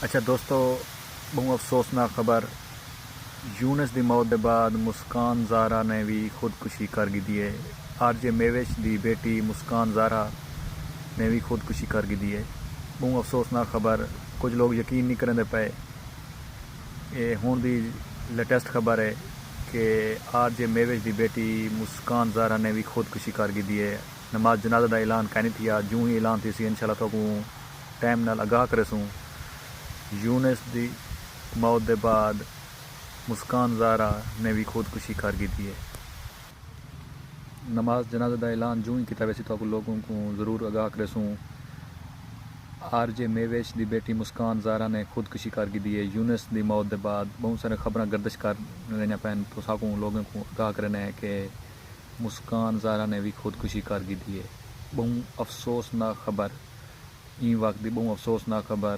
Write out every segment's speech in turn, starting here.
اچھا دوستو، بہت افسوسناک خبر یونس دی موت دے بعد مسکان زہرا نے بھی خودکشی کر گئی ہے۔ آر جے میوش دی بیٹی مسکان زہرا نے بھی خودکشی کر گئی ہے۔ بہت افسوسناک خبر، کچھ لوگ یقین نہیں کریں دے پے۔ یہ ہون دی لیٹسٹ خبر ہے کہ آر جے میوش دی بیٹی مسکان زہرا نے بھی خودکشی کر گئی ہے۔ نماز جنازہ دا اعلان کہنی تھی، جوں ہی اعلان تھی سی انشاءاللہ تو کو ٹائم نال آگاہ کرے سوں۔ یونس دی موت دے بعد مسکان زہرا نے بھی خودکشی کر گئی ہے۔ نماز جنازہ دا اعلان جو ہی کیتا ویسے تو لوگوں کو ضرور آگاہ کرے سوں۔ آر جے میوش دی بیٹی مسکان زہرا نے خودکشی کر گئی ہے۔ یونس دی موت دے بعد بہت سارے خبریں گردش کر رہی پین تو ساکوں لوگوں کو آگاہ کرنا ہے کہ مسکان زہرا نے بھی خودکشی کر گئی ہے۔ بہت افسوسناک خبر، این وقت دی بہت افسوسناک خبر،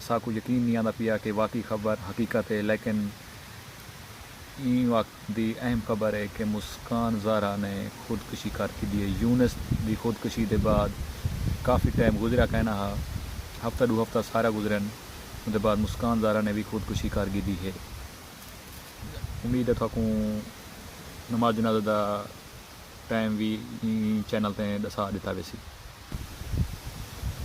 ساکو یقین نہیں آتا پیا کہ واقعی خبر حقیقت ہے، لیکن این وقت دی اہم خبر ہے کہ مسکان زہرا نے خودکشی کر گئی ہے۔ یونس دی خودکشی دے بعد کافی ٹائم گزرا کہنا ہا، ہفتہ دو ہفتہ سارا گزرن دے بعد مسکان زہرا نے بھی خودکشی کر گئی ہے۔ امید ہے تھاکوں نماز جنازہ دا ٹائم بھی چینل تے دسا دیتا ویسی۔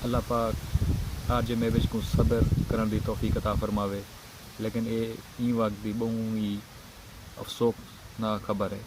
اللہ پاک آر جے میوش کو صبر کرن دی توفیق عطا فرماوے، لیکن این وقت دی بہت ہی افسوسناک خبر ہے۔